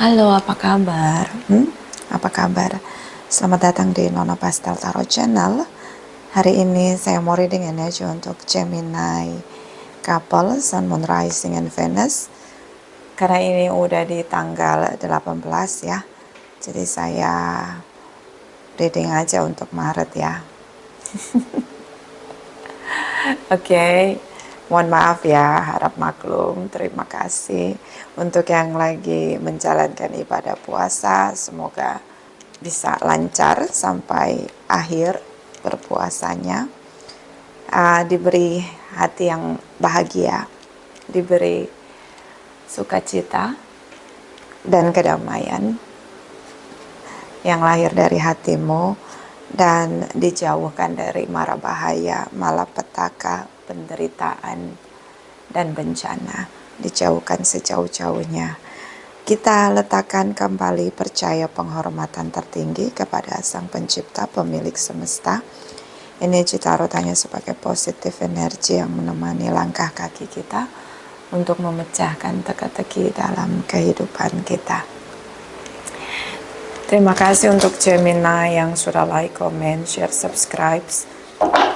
Halo, apa kabar? Apa kabar? Selamat datang di Nona Pastel Tarot Channel. Hari ini saya mau reading energi untuk Gemini couple, Sun, Moon, Rising, and Venus. Karena ini udah di tanggal 18 ya. Jadi saya reading aja untuk Maret ya. Oke. Mohon maaf ya, harap maklum. Terima kasih untuk yang lagi menjalankan ibadah puasa. Semoga bisa lancar sampai akhir berpuasanya. Diberi hati yang bahagia, diberi sukacita dan kedamaian yang lahir dari hatimu, dan dijauhkan dari mara bahaya, malapetaka, penderitaan, dan bencana. Dijauhkan sejauh-jauhnya. Kita letakkan kembali percaya penghormatan tertinggi kepada Sang Pencipta, pemilik semesta. Energi tarot hanya sebagai positif energi yang menemani langkah kaki kita untuk memecahkan teka-teki dalam kehidupan kita. Terima kasih untuk Gemini yang sudah like, comment, share, subscribe.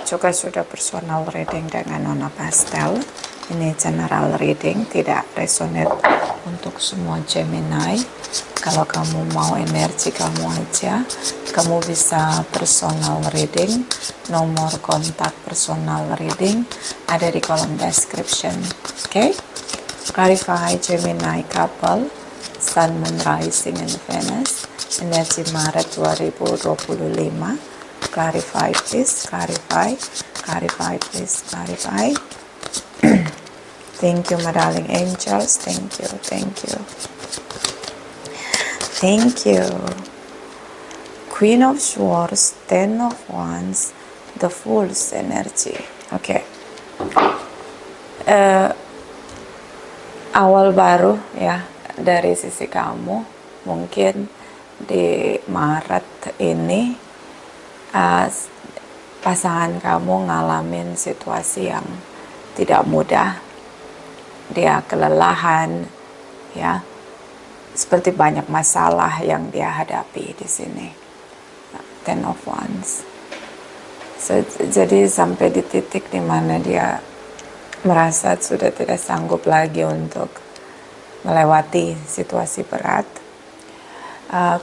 Juga sudah personal reading dengan Nona Pastel. Ini general reading, tidak resonate untuk semua Gemini. Kalau kamu mau energi kamu aja, kamu bisa personal reading. Nomor kontak personal reading ada di kolom description. Oke? Clarify Gemini couple, Sun, Moon, Rising, and Venus. Energi Maret 2025. Clarify please, clarify please, clarify. Thank you, my darling angels. Thank you. Queen of Swords, Ten of Wands, the Fool's energy. Oke. Awal baru ya dari sisi kamu, mungkin di Maret ini pasangan kamu ngalamin situasi yang tidak mudah. Dia kelelahan ya, seperti banyak masalah yang dia hadapi di sini. Ten of Wands. Jadi sampai di titik di mana dia merasa sudah tidak sanggup lagi untuk melewati situasi berat.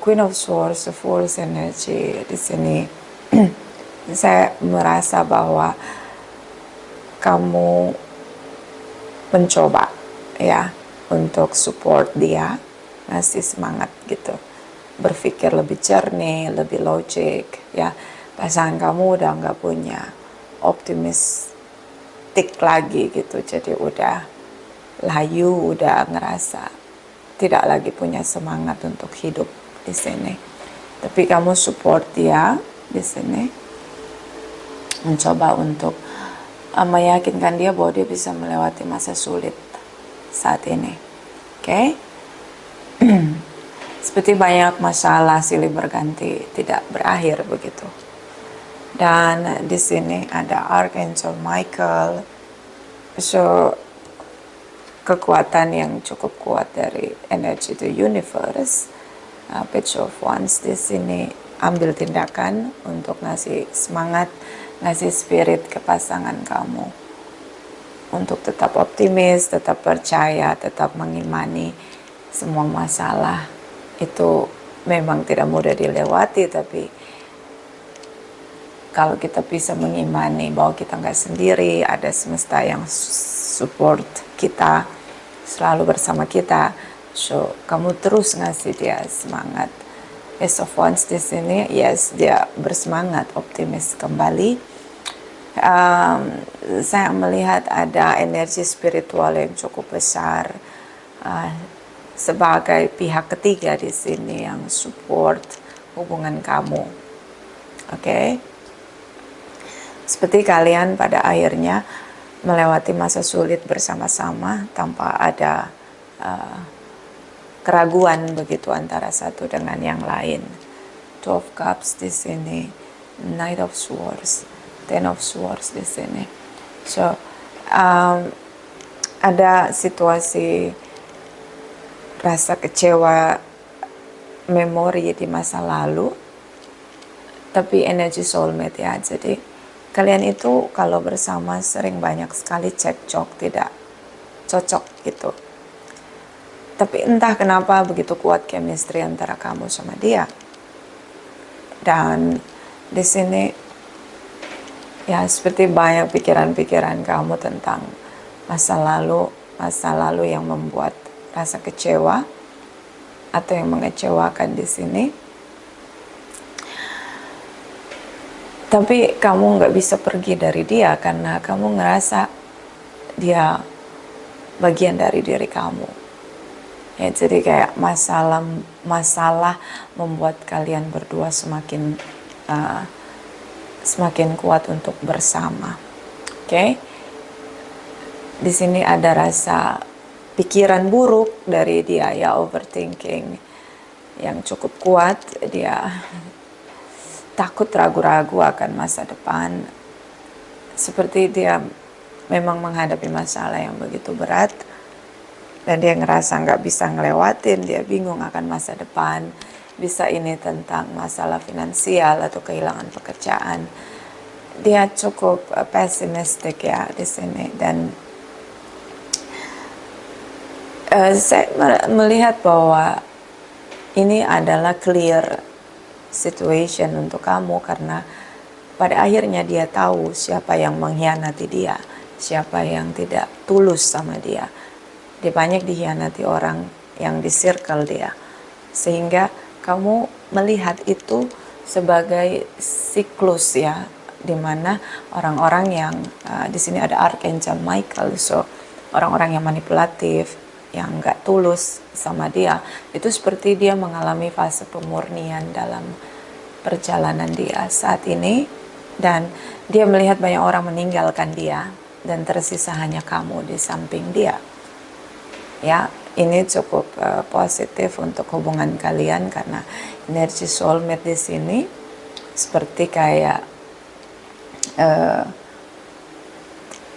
Queen of Swords, the Fool's energy di sini. Saya merasa bahwa kamu mencoba ya untuk support dia, ngasih semangat gitu, berpikir lebih jernih, lebih logik ya. Pasangan kamu udah nggak punya optimistik lagi gitu, jadi udah layu, udah ngerasa tidak lagi punya semangat untuk hidup di sini. Tapi kamu support dia di sini, mencoba untuk meyakinkan dia bahwa dia bisa melewati masa sulit saat ini. Oke? Seperti banyak masalah silih berganti, tidak berakhir begitu. Dan di sini ada Archangel Michael. So kekuatan yang cukup kuat dari energi the universe. Page of Wands di sini ambil tindakan untuk ngasih semangat, ngasih spirit ke pasangan kamu untuk tetap optimis, tetap percaya, tetap mengimani. Semua masalah itu memang tidak mudah dilewati, tapi kalau kita bisa mengimani bahwa kita nggak sendiri, ada semesta yang support kita, selalu bersama kita. So, kamu terus ngasih dia semangat. Ace of Wands di sini, yes, dia bersemangat, optimis kembali. Saya melihat ada energi spiritual yang cukup besar sebagai pihak ketiga di sini yang support hubungan kamu. Oke? Seperti kalian pada akhirnya melewati masa sulit bersama-sama tanpa ada keraguan begitu antara satu dengan yang lain. Two of Cups di sini, Knight of Swords, Ten of Swords di sini. So ada situasi rasa kecewa memori di masa lalu, tapi energi soulmate ya. Jadi kalian itu kalau bersama sering banyak sekali cekcok, tidak cocok gitu. Tapi entah kenapa begitu kuat chemistry antara kamu sama dia. Dan di sini ya seperti banyak pikiran-pikiran kamu tentang masa lalu yang membuat rasa kecewa atau yang mengecewakan di sini. Tapi kamu nggak bisa pergi dari dia karena kamu ngerasa dia bagian dari diri kamu. Ya, jadi kayak masalah membuat kalian berdua semakin kuat untuk bersama. Oke? Di sini ada rasa pikiran buruk dari dia ya, overthinking yang cukup kuat. Dia takut, ragu-ragu akan masa depan. Seperti dia memang menghadapi masalah yang begitu berat dan dia ngerasa nggak bisa ngelewatin, dia bingung akan masa depan. Bisa ini tentang masalah finansial atau kehilangan pekerjaan. Dia cukup pesimistik ya di sini, dan saya melihat bahwa ini adalah clear situation untuk kamu karena pada akhirnya dia tahu siapa yang mengkhianati dia, siapa yang tidak tulus sama dia. Dia banyak dikhianati orang yang di circle dia, sehingga kamu melihat itu sebagai siklus ya, dimana orang-orang yang di sini ada Archangel Michael, so orang-orang yang manipulatif, yang nggak tulus sama dia, itu seperti dia mengalami fase pemurnian dalam perjalanan dia saat ini, dan dia melihat banyak orang meninggalkan dia dan tersisa hanya kamu di samping dia. Ya, ini cukup positif untuk hubungan kalian karena energi soulmate di sini seperti kayak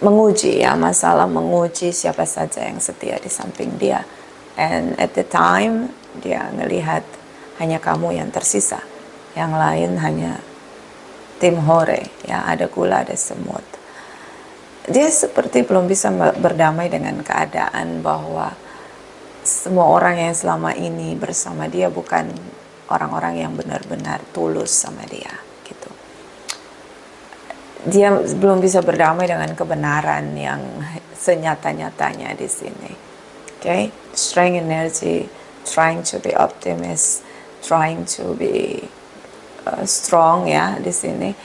menguji ya, masalah menguji siapa saja yang setia di samping dia. And at the time dia ngelihat hanya kamu yang tersisa, yang lain hanya tim hore ya, ada gula ada semut. Dia seperti belum bisa berdamai dengan keadaan bahwa semua orang yang selama ini bersama dia bukan orang-orang yang benar-benar tulus sama dia gitu. Dia belum bisa berdamai dengan kebenaran yang senyata-nyatanya di sini. Okay? Strength energy, trying to be optimist, trying to be strong ya di sini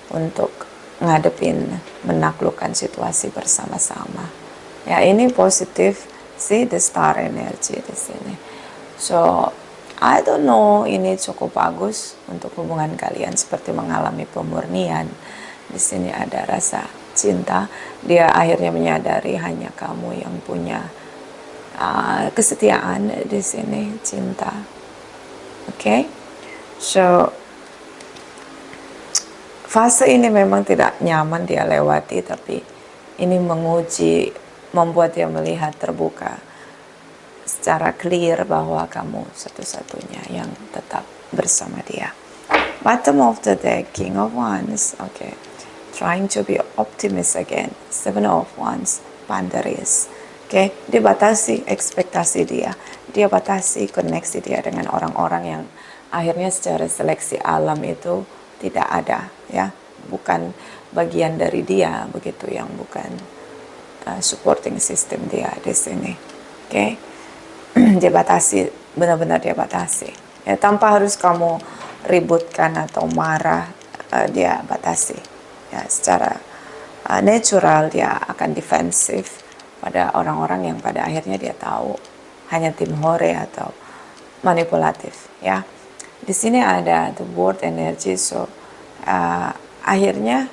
untuk ngadepin, menaklukkan situasi bersama-sama. Ya, ini positif sih, the star energy di sini. So, I don't know, ini cukup bagus untuk hubungan kalian seperti mengalami pemurnian. Di sini ada rasa cinta. Dia akhirnya menyadari hanya kamu yang punya kesetiaan di sini, cinta. Okay? So, fase ini memang tidak nyaman dia lewati, tapi ini menguji, membuat dia melihat terbuka secara clear bahwa kamu satu-satunya yang tetap bersama dia. Bottom of the deck, King of Wands. Okay. Trying to be optimist again. Seven of Wands, boundaries. Okay. Dia batasi ekspektasi dia. Dia batasi koneksi dia dengan orang-orang yang akhirnya secara seleksi alam itu tidak ada ya, bukan bagian dari dia begitu, yang bukan supporting system dia di sini. Okay. Dia batasi, benar-benar dia batasi ya, tanpa harus kamu ributkan atau marah. Dia batasi ya, secara natural dia akan defensif pada orang-orang yang pada akhirnya dia tahu hanya tim hore atau manipulatif ya. Di sini ada the word energy, so akhirnya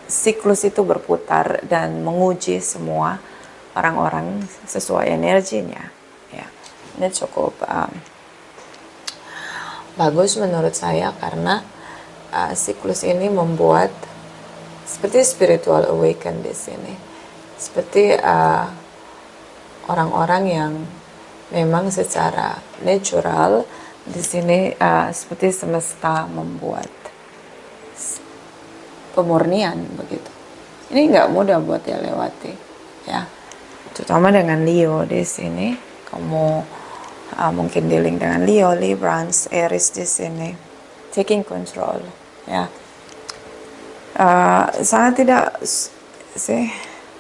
siklus itu berputar dan menguji semua orang-orang sesuai energinya ya. Ini cukup bagus menurut saya karena siklus ini membuat seperti spiritual awaken di sini, seperti orang-orang yang memang secara natural Di sini seperti semesta membuat pemurnian begitu. Ini nggak mudah buat dia lewati, ya. Terutama dengan Leo di sini. Kamu mungkin dealing dengan Leo, Librans, Aries di sini. Taking control, ya. Sangat tidak sih.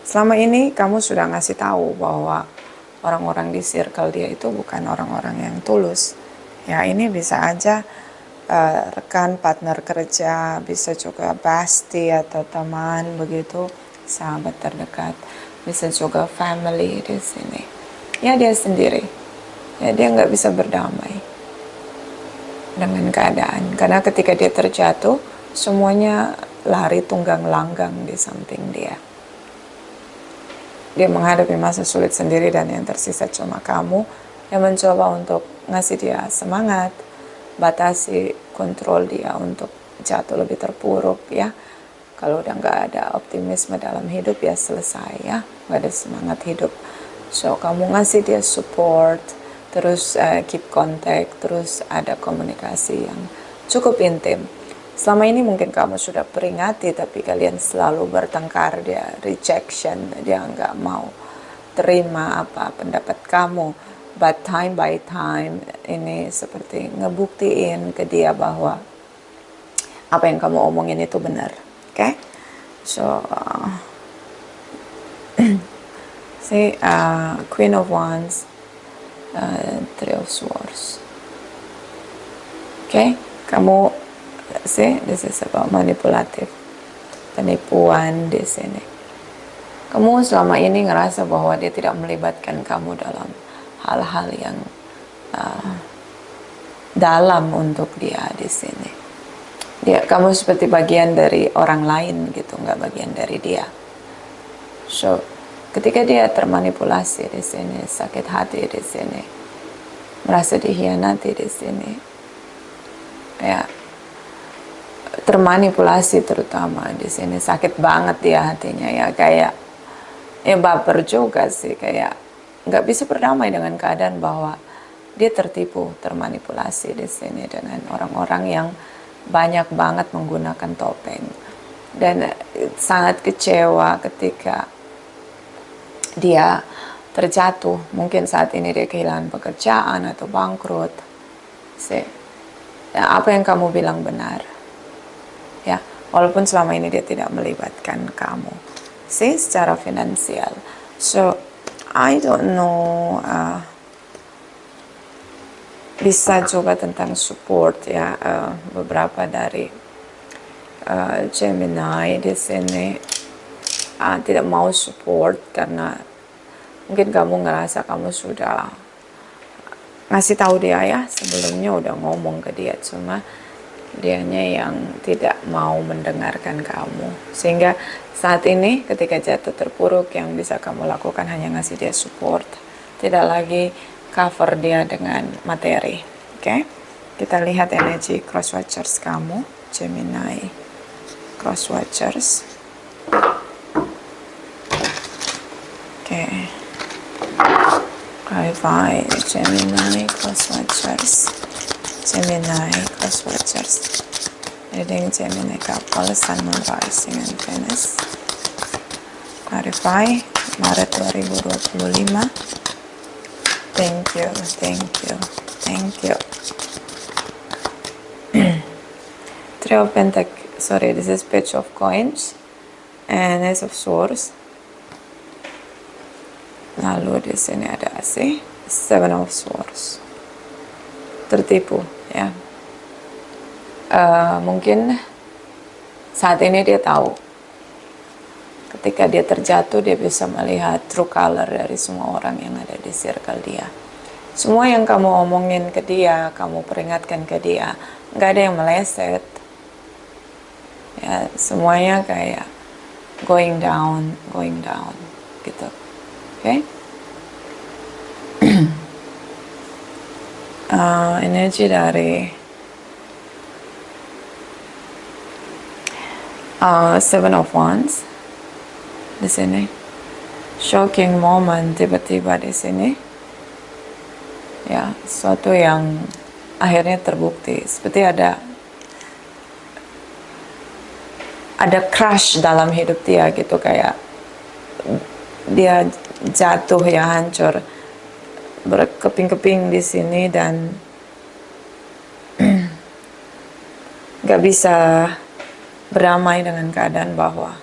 Selama ini kamu sudah ngasih tahu bahwa orang-orang di circle dia itu bukan orang-orang yang tulus. Ya, ini bisa aja rekan, partner kerja, bisa juga bestie atau teman begitu, sahabat terdekat, bisa juga family di sini. Ya, dia sendiri. Ya, dia nggak bisa berdamai dengan keadaan. Karena ketika dia terjatuh, semuanya lari tunggang langgang di samping dia. Dia menghadapi masa sulit sendiri dan yang tersisa cuma kamu yang mencoba untuk ngasih dia semangat, batasi kontrol dia untuk jatuh lebih terpuruk, ya. Kalau udah nggak ada optimisme dalam hidup, ya selesai, ya, nggak ada semangat hidup. So kamu ngasih dia support, terus keep contact, terus ada komunikasi yang cukup intim. Selama ini mungkin kamu sudah peringati, tapi kalian selalu bertengkar, dia rejection, dia nggak mau terima apa pendapat kamu. But time by time ini seperti ngebuktiin ke dia bahwa apa yang kamu omongin itu benar, okay? So see, Queen of Wands, Three of Swords, okay? Kamu see, this is about manipulative, penipuan di sini. Kamu selama ini ngerasa bahwa dia tidak melibatkan kamu dalam hal-hal yang dalam untuk dia di sini. Kamu seperti bagian dari orang lain gitu, nggak bagian dari dia. So, ketika dia termanipulasi di sini, sakit hati di sini, merasa dihianati di sini, ya, termanipulasi terutama di sini, sakit banget dia hatinya, ya, kayak ya baper juga sih, kayak nggak bisa berdamai dengan keadaan bahwa dia tertipu, termanipulasi di sini dengan orang-orang yang banyak banget menggunakan topeng, dan sangat kecewa ketika dia terjatuh. Mungkin saat ini dia kehilangan pekerjaan atau bangkrut. Ya, apa yang kamu bilang benar, ya, walaupun selama ini dia tidak melibatkan kamu secara finansial. So I don't know, bisa juga tentang support, ya, beberapa dari Gemini di sini tidak mau support karena mungkin kamu ngerasa kamu sudah ngasih tahu dia, ya, sebelumnya udah ngomong ke dia, cuma dianya yang tidak mau mendengarkan kamu, sehingga saat ini ketika jatuh terpuruk yang bisa kamu lakukan hanya ngasih dia support, tidak lagi cover dia dengan materi. Oke, kita lihat energi cross watchers kamu, Gemini cross watchers. Oke, clarify Gemini cross watchers. Gemini cross watchers, reading Gemini couple, Sun, Moon, Rising, and Venus. Clarify Maret 2025. Thank you, thank you, thank you. Three of Pentacles, sorry, this is Page of Coins and Ace of Swords. Lalu di sini ada sih Seven of Swords. Tertipu, ya. Mungkin saat ini dia tahu ketika dia terjatuh dia bisa melihat true color dari semua orang yang ada di circle dia. Semua yang kamu omongin ke dia, kamu peringatkan ke dia, nggak ada yang meleset, ya, semuanya kayak going down gitu. Oke, energi dari Seven of Wands di sini, shocking moment tiba-tiba di sini, ya, sesuatu yang akhirnya terbukti seperti ada crash dalam hidup dia gitu, kayak dia jatuh ya, hancur, berkeping-keping di sini dan gak bisa berdamai dengan keadaan bahwa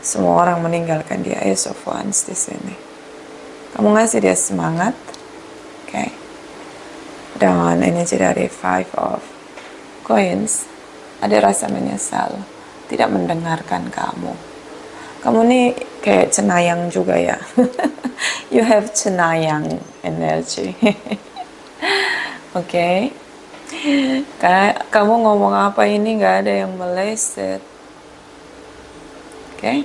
semua orang meninggalkan dia. Ace of Wands di sini. Kamu ngasih dia semangat, oke? Dan energi dari Five of Coins, ada rasa menyesal, tidak mendengarkan kamu. Kamu nih kayak cenayang juga ya. You have cenayang energy. Oke. Kayak kamu ngomong apa ini gak ada yang meleset. Oke.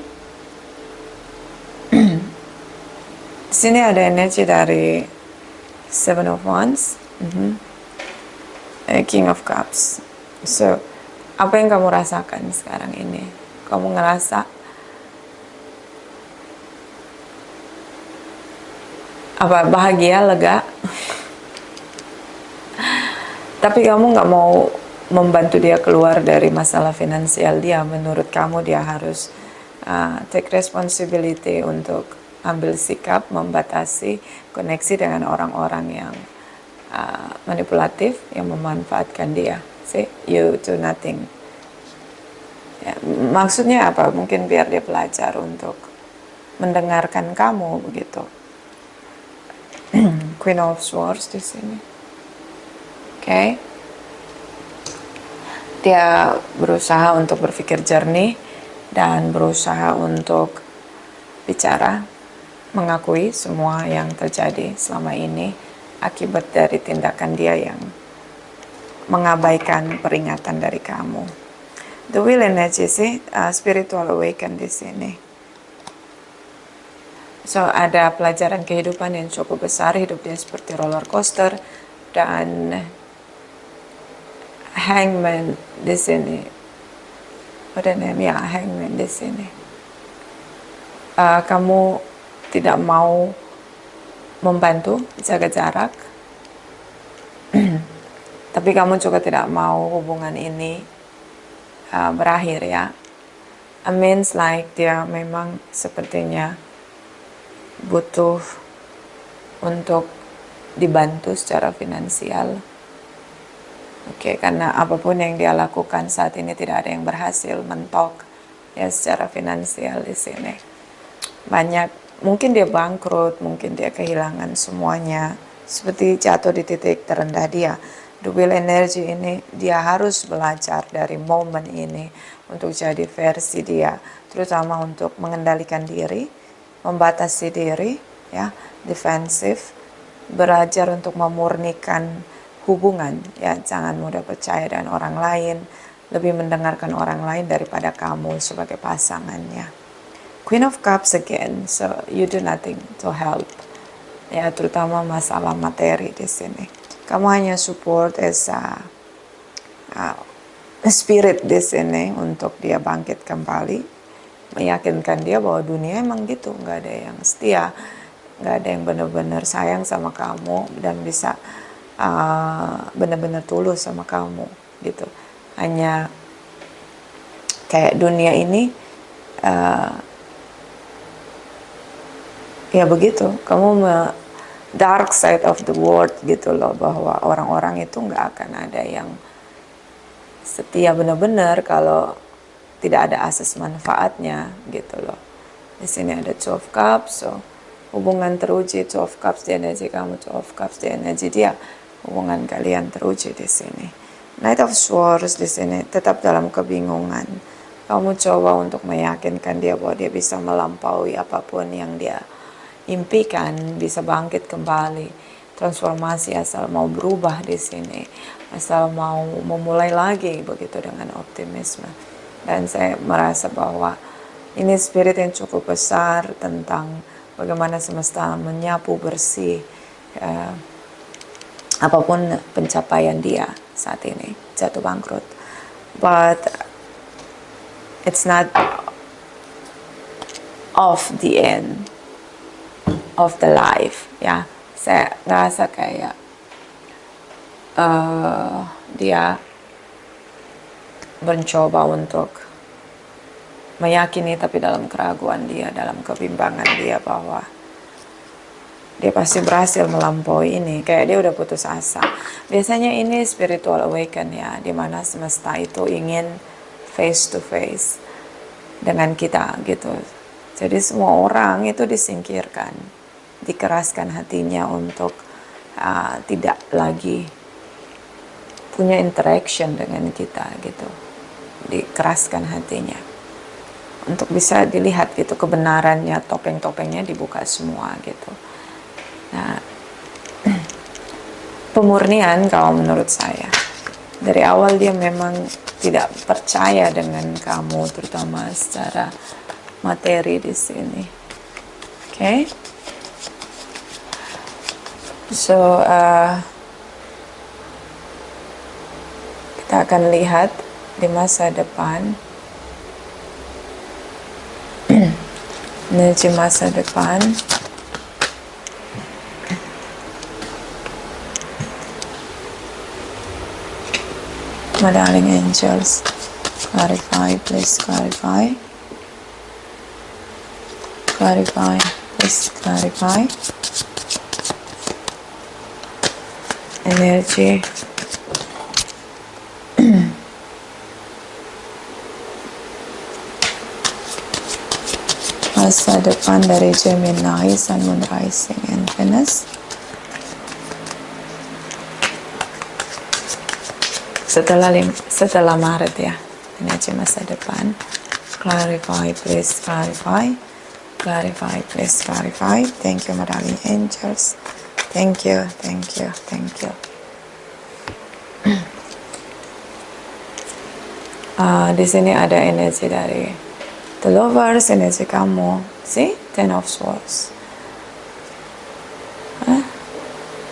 Di sini ada energi dari Seven of Wands, King of Cups. So, apa yang kamu rasakan sekarang ini? Kamu ngerasa apa, bahagia, lega? Tapi kamu nggak mau membantu dia keluar dari masalah finansial dia. Menurut kamu dia harus take responsibility untuk ambil sikap, membatasi koneksi dengan orang-orang yang manipulatif, yang memanfaatkan dia. See, you do nothing. Ya, maksudnya apa? Mungkin biar dia belajar untuk mendengarkan kamu begitu. Queen of Swords di sini. Oke. Dia berusaha untuk berpikir jernih dan berusaha untuk bicara, mengakui semua yang terjadi selama ini akibat dari tindakan dia yang mengabaikan peringatan dari kamu. The Wheel energy sih, spiritual awaken di sini. So, ada pelajaran kehidupan yang cukup besar. Hidup dia seperti roller coaster. Dan Hangman di sini. What the name? Ya, Hangman di sini. Kamu tidak mau membantu, jaga jarak. Tapi kamu juga tidak mau hubungan ini berakhir ya. It means like dia memang sepertinya butuh untuk dibantu secara finansial. Oke, karena apapun yang dia lakukan saat ini tidak ada yang berhasil mentok ya secara finansial di sini. Banyak, mungkin dia bangkrut, mungkin dia kehilangan semuanya, seperti jatuh di titik terendah dia. The Wheel energy ini, dia harus belajar dari momen ini untuk jadi versi dia, terutama untuk mengendalikan diri, membatasi diri, ya, defensif, belajar untuk memurnikan hubungan, ya, jangan mudah percaya dengan orang lain, lebih mendengarkan orang lain daripada kamu sebagai pasangannya. Queen of Cups again, so you do nothing to help, ya, terutama masalah materi di sini. Kamu hanya support as a spirit di sini untuk dia bangkit kembali. Meyakinkan dia bahwa dunia emang gitu, nggak ada yang setia, nggak ada yang benar-benar sayang sama kamu dan bisa benar-benar tulus sama kamu gitu. Hanya kayak dunia ini ya begitu, kamu dark side of the world gitu loh, bahwa orang-orang itu nggak akan ada yang setia benar-benar kalau tidak ada asas manfaatnya gitu loh. Di sini ada Two of Cups, so hubungan teruji. Two of Cups di energi kamu, Two of Cups di energi dia. Hubungan kalian teruji di sini. Knight of Swords di sini tetap dalam kebingungan. Kamu coba untuk meyakinkan dia bahwa dia bisa melampaui apapun yang dia impikan, bisa bangkit kembali, transformasi asal mau berubah di sini, asal mau memulai lagi begitu dengan optimisme. Dan saya merasa bahwa ini spirit yang cukup besar tentang bagaimana semesta menyapu bersih apapun pencapaian dia saat ini, jatuh bangkrut. But it's not of the end of the life, ya. Saya ngerasa kayak dia mencoba untuk meyakini, tapi dalam keraguan dia, dalam kebimbangan dia, bahwa dia pasti berhasil melampaui ini, kayak dia udah putus asa. Biasanya ini spiritual awaken ya, dimana semesta itu ingin face to face dengan kita gitu. Jadi semua orang itu disingkirkan, dikeraskan hatinya untuk tidak lagi punya interaction dengan kita gitu, dikeraskan hatinya untuk bisa dilihat gitu kebenarannya, topeng-topengnya dibuka semua gitu. Nah, pemurnian kalau menurut saya dari awal dia memang tidak percaya dengan kamu, terutama secara materi di sini. Okay? So kita akan lihat di masa depan, energi masa depan. My darling angels, clarify, please clarify. Clarify, please clarify. Energy. Masa depan dari Gemini, Sun, Moon, Rising, and Venus. Setelah Maret ya, energi masa depan. Clarify, please clarify. Clarify, please clarify. Thank you, my darling angels. Thank you, thank you, thank you. Di sini ada energi dari The Lovers, energi kamu. See? Ten of Swords.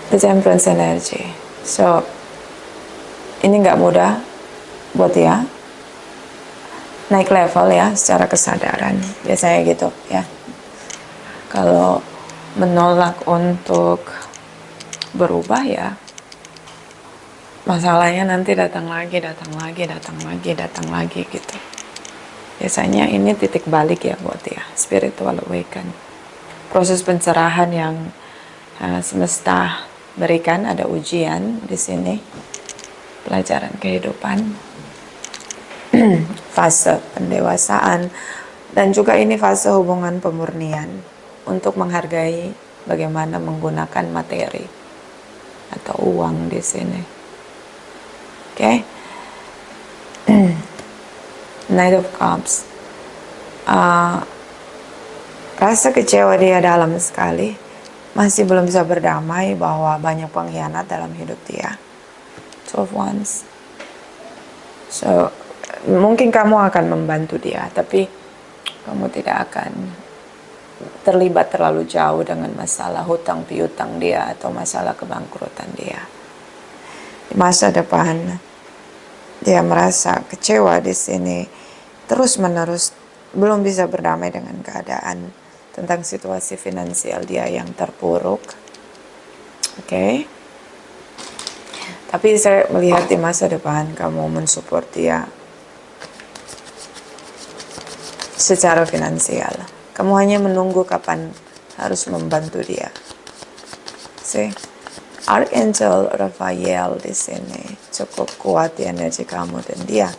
The Temperance energy. So, ini nggak mudah buat dia naik level ya secara kesadaran, biasanya gitu ya. Kalau menolak untuk berubah ya, masalahnya nanti datang lagi gitu. Biasanya ini titik balik ya buat dia, spiritual awaken. Proses pencerahan yang semesta berikan, ada ujian di sini. Pelajaran kehidupan, fase pendewasaan, dan juga ini fase hubungan pemurnian untuk menghargai bagaimana menggunakan materi atau uang di sini. Oke? Knight of Cups. Rasa kecewa dia dalam sekali, masih belum bisa berdamai bahwa banyak pengkhianat dalam hidup dia. 12 Wands. So, mungkin kamu akan membantu dia, tapi kamu tidak akan terlibat terlalu jauh dengan masalah hutang piutang dia atau masalah kebangkrutan dia. Di masa depan, dia merasa kecewa di sini, terus-menerus belum bisa berdamai dengan keadaan tentang situasi finansial dia yang terpuruk. Oke? Tapi saya melihat di masa depan kamu mensupport dia secara finansial. Kamu hanya menunggu kapan harus membantu dia. See? Archangel Raphael di sini cukup kuat di energi kamu, dan dia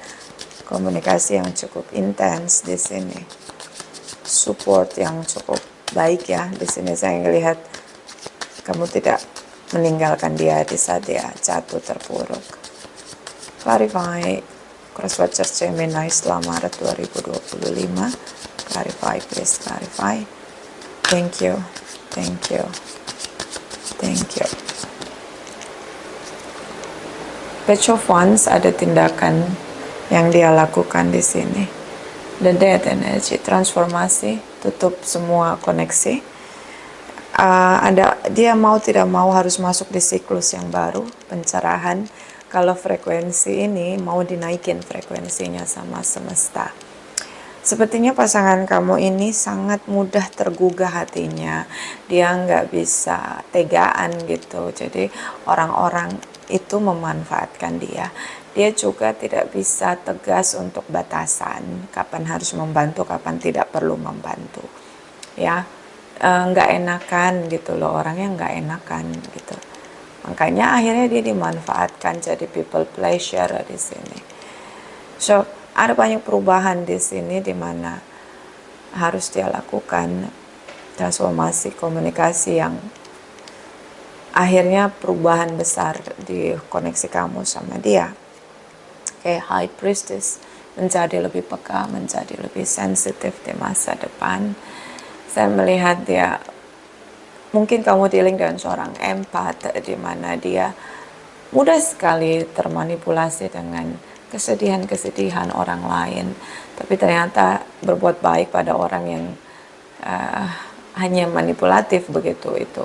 komunikasi yang cukup intens di sini. Support yang cukup baik ya. Di sini saya melihat kamu tidak meninggalkan dia di saat dia jatuh terpuruk. Clarify, Crosswatcher Gemini selama Maret 2025. Clarify, please clarify. Thank you, thank you, thank you. Page of Wands, ada tindakan yang dia lakukan di sini. The Death energy, transformasi, tutup semua koneksi. Dia mau tidak mau harus masuk di siklus yang baru, pencerahan. Kalau frekuensi ini mau dinaikin frekuensinya sama semesta. Sepertinya pasangan kamu ini sangat mudah tergugah hatinya. Dia nggak bisa tegaan gitu. Jadi orang-orang itu memanfaatkan dia. Dia juga tidak bisa tegas untuk batasan, kapan harus membantu, kapan tidak perlu membantu. Ya, nggak enakan gitu loh, orangnya nggak enakan gitu. Makanya akhirnya dia dimanfaatkan jadi people pleasure di sini. So, ada banyak perubahan di sini di mana harus dia lakukan transformasi komunikasi yang akhirnya perubahan besar di koneksi kamu sama dia. Kayak High Priestess, menjadi lebih peka, menjadi lebih sensitif di masa depan. Saya melihat dia, mungkin kamu dealing dengan seorang empat di mana dia mudah sekali termanipulasi dengan kesedihan-kesedihan orang lain, tapi ternyata berbuat baik pada orang yang hanya manipulatif begitu, itu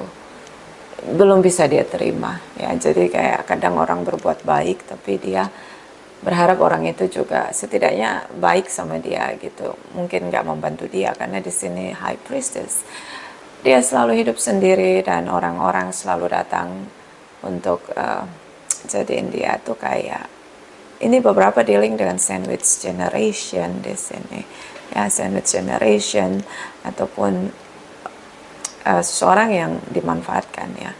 belum bisa dia terima ya. Jadi kayak kadang orang berbuat baik tapi dia berharap orang itu juga setidaknya baik sama dia gitu, mungkin nggak membantu dia karena di sini High Priestess dia selalu hidup sendiri dan orang-orang selalu datang untuk jadiin dia tuh kayak, ini beberapa dealing dengan sandwich generation di sini ya, sandwich generation ataupun seseorang yang dimanfaatkan ya,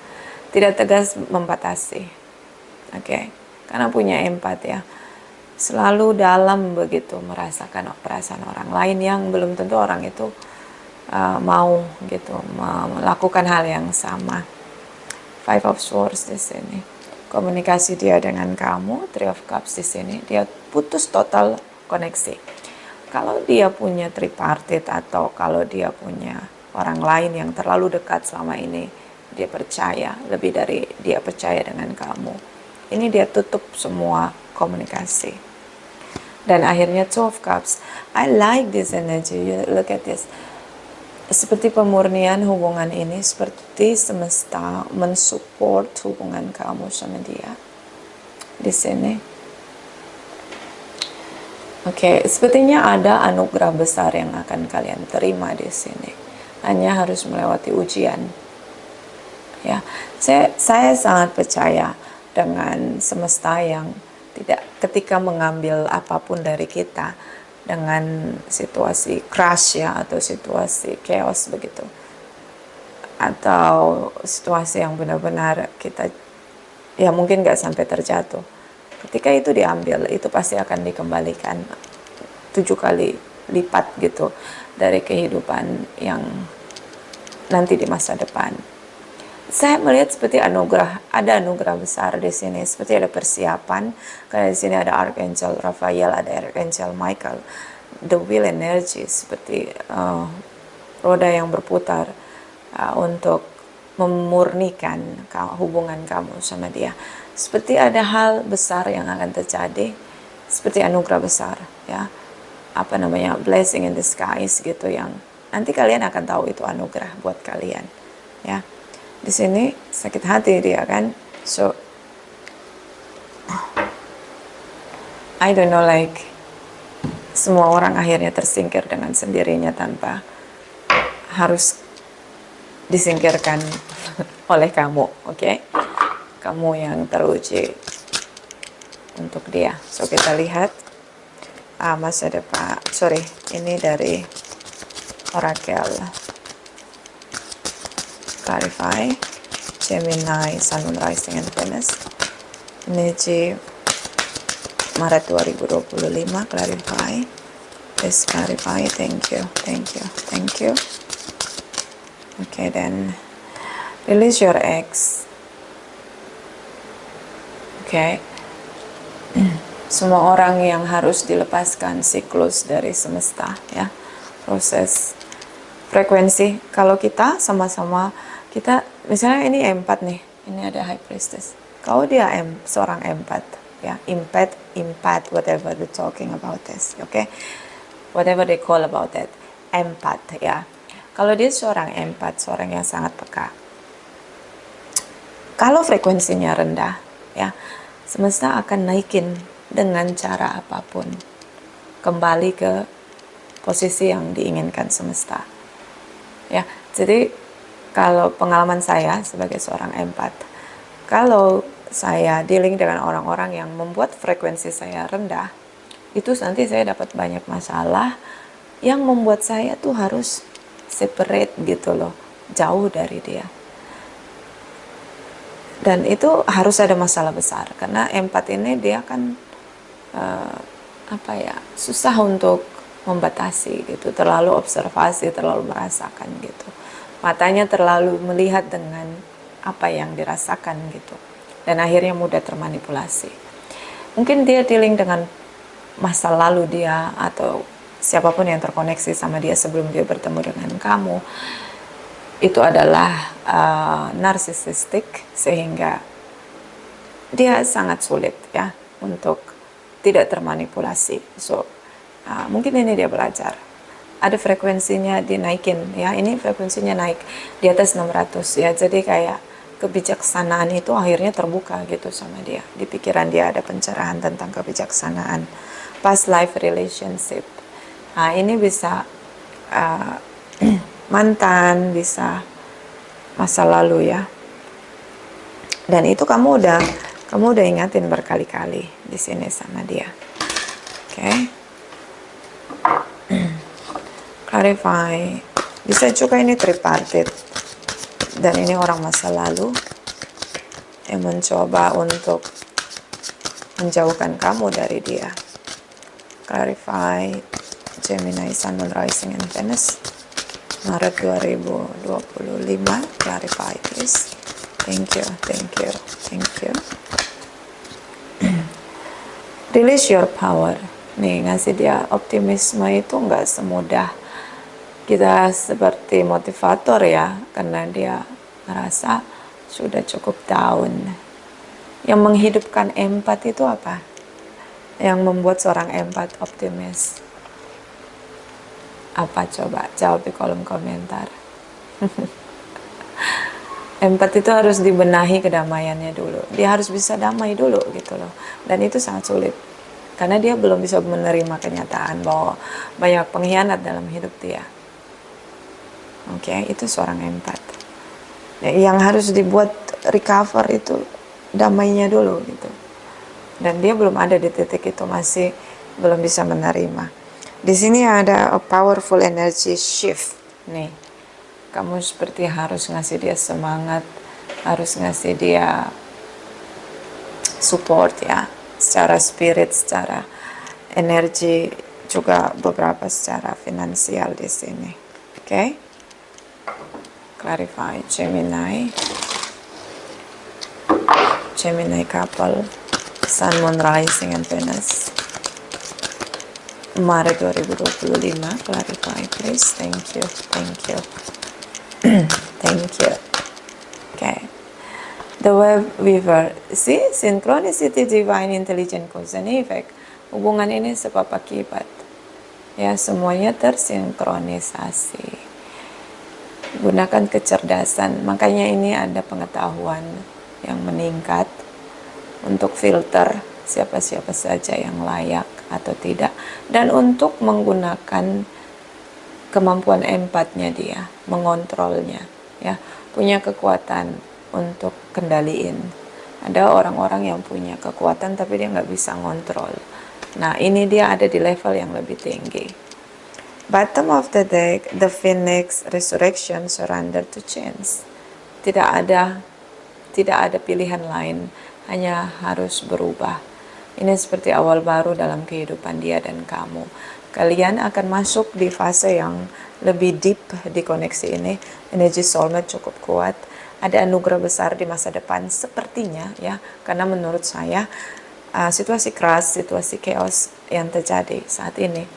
tidak tegas membatasi, oke. Karena punya empat ya, selalu dalam begitu merasakan perasaan orang lain yang belum tentu orang itu mau gitu melakukan hal yang sama. Five of Swords di sini, komunikasi dia dengan kamu. Three of Cups di sini, dia putus total koneksi. Kalau dia punya tripartite atau kalau dia punya orang lain yang terlalu dekat selama ini, dia percaya lebih dari dia percaya dengan kamu, ini dia tutup semua komunikasi. Dan akhirnya Two of Cups, I like this energy, you look at this, seperti pemurnian hubungan ini, seperti semesta mensupport hubungan kamu sama dia di sini. Oke, sepertinya ada anugerah besar yang akan kalian terima di sini. Hanya harus melewati ujian. Ya, saya sangat percaya dengan semesta yang tidak ketika mengambil apapun dari kita dengan situasi crash ya, atau situasi chaos begitu, atau situasi yang benar-benar kita ya mungkin nggak sampai terjatuh, ketika itu diambil itu pasti akan dikembalikan 7 kali lipat gitu dari kehidupan yang nanti di masa depan. Saya melihat seperti anugerah, ada anugerah besar di sini, seperti ada persiapan, karena di sini ada Archangel Raphael, ada Archangel Michael, the wheel energy, seperti roda yang berputar untuk memurnikan hubungan kamu sama dia. Seperti ada hal besar yang akan terjadi, seperti anugerah besar ya, apa namanya, blessing in disguise gitu, yang nanti kalian akan tahu itu anugerah buat kalian ya. Di sini sakit hati dia kan, so I don't know, like semua orang akhirnya tersingkir dengan sendirinya tanpa harus disingkirkan oleh kamu, oke? Kamu yang teruji untuk dia. So kita lihat masa depan. Sorry, ini dari Oracle. Clarify Gemini, Sun, Moon, Rising, and Venus. Energi Maret 2025. Clarify. Please clarify. Thank you. Thank you. Thank you. Okay, then release your ex. Okay. Semua orang yang harus dilepaskan siklus dari semesta ya. Proses frekuensi. Kalau kita sama-sama, kita misalnya ini empat nih, ini ada High Priestess. Kalau dia seorang empat ya, empat, whatever they talking about this, okay? Whatever they call about that, empat ya. Kalau dia seorang empat, seorang yang sangat peka, kalau frekuensinya rendah ya, semesta akan naikin dengan cara apapun kembali ke posisi yang diinginkan semesta ya. Jadi kalau pengalaman saya sebagai seorang empat, kalau saya dealing dengan orang-orang yang membuat frekuensi saya rendah, itu nanti saya dapat banyak masalah yang membuat saya tuh harus separate gitu loh, jauh dari dia. Dan itu harus ada masalah besar, karena empat ini dia kan susah untuk membatasi gitu, terlalu observasi, terlalu merasakan gitu, matanya terlalu melihat dengan apa yang dirasakan gitu, dan akhirnya mudah termanipulasi. Mungkin dia dealing dengan masa lalu dia, atau siapapun yang terkoneksi sama dia sebelum dia bertemu dengan kamu itu adalah narsisistik, sehingga dia sangat sulit ya untuk tidak termanipulasi. So mungkin ini dia belajar, ada frekuensinya dinaikin ya, ini frekuensinya naik di atas 600 ya, jadi kayak kebijaksanaan itu akhirnya terbuka gitu sama dia, di pikiran dia ada pencerahan tentang kebijaksanaan, past life relationship. Nah ini bisa mantan, bisa masa lalu ya, dan itu kamu udah ingatin berkali-kali di sini sama dia. Oke. Clarify. Bisa juga ini tripartite, dan ini orang masa lalu yang mencoba untuk menjauhkan kamu dari dia. Clarify. Gemini, Sun, Moon, Rising, and Venus, Maret 2025. Clarify please. Thank you. Release your power. Nih, ngasih dia optimisme itu nggak semudah kita seperti motivator ya, karena dia merasa sudah cukup down. Yang menghidupkan empat itu apa? Yang membuat seorang empat optimis? Apa coba? Jawab di kolom komentar. Empat itu harus dibenahi kedamaiannya dulu. Dia harus bisa damai dulu gitu loh. Dan itu sangat sulit, karena dia belum bisa menerima kenyataan bahwa banyak pengkhianat dalam hidup dia. Oke, itu seorang empat. Yang harus dibuat recover itu damainya dulu gitu. Dan dia belum ada di titik itu, masih belum bisa menerima. Di sini ada a powerful energy shift nih. Kamu seperti harus ngasih dia semangat, harus ngasih dia support ya, secara spirit, secara energi, juga beberapa secara finansial di sini. Oke? Clarify. Gemini couple, Sun, Moon, Rising, and Venus, Maret 2025. Clarify please. Thank you. Thank you. Okay. The Web Weaver. See, synchronicity, divine intelligence, cause and effect. Hubungan ini sebab akibat. Ya, semuanya tersinkronisasi. Gunakan kecerdasan. Makanya ini ada pengetahuan yang meningkat untuk filter siapa-siapa saja yang layak atau tidak, dan untuk menggunakan kemampuan empatnya dia, mengontrolnya ya, punya kekuatan untuk kendaliin. Ada orang-orang yang punya kekuatan tapi dia nggak bisa ngontrol. Nah ini dia ada di level yang lebih tinggi. Bottom of the deck, the Phoenix, Resurrection, Surrender to Change. Tidak ada pilihan lain, hanya harus berubah. Ini seperti awal baru dalam kehidupan dia dan kamu. Kalian akan masuk di fase yang lebih deep di koneksi ini. Energi soulmate cukup kuat. Ada anugerah besar di masa depan sepertinya ya. Karena menurut saya situasi keras, situasi chaos yang terjadi saat ini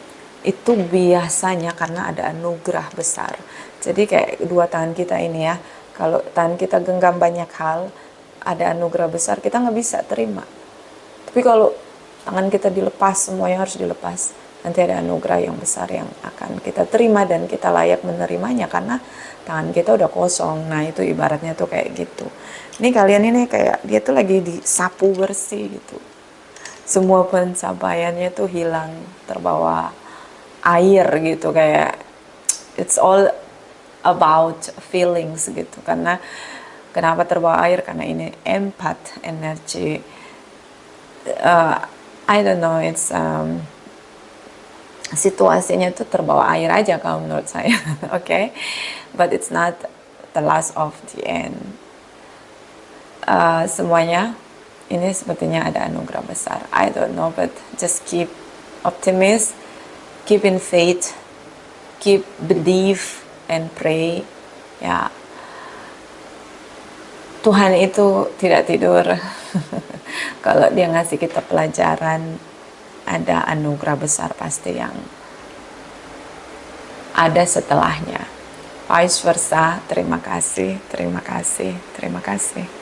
itu biasanya karena ada anugerah besar. Jadi kayak dua tangan kita ini ya. Kalau tangan kita genggam banyak hal, ada anugerah besar, kita nggak bisa terima. Tapi kalau tangan kita dilepas, semuanya harus dilepas, nanti ada anugerah yang besar yang akan kita terima dan kita layak menerimanya karena tangan kita udah kosong. Nah itu ibaratnya tuh kayak gitu. Ini kalian ini kayak dia tuh lagi disapu bersih gitu. Semua pencapaiannya tuh hilang, terbawa air gitu, kayak it's all about feelings gitu. Karena Kenapa terbawa air? Karena ini empat energi. I don't know, it's situasinya itu terbawa air aja kalau menurut saya. Okay, but it's not the last of the end. Semuanya ini sepertinya ada anugerah besar. I don't know, but just keep optimist, keep in faith, keep believe and pray. Ya, Tuhan itu tidak tidur. Kalau dia ngasih kita pelajaran, ada anugerah besar pasti yang ada setelahnya. Vice versa, terima kasih, terima kasih, terima kasih.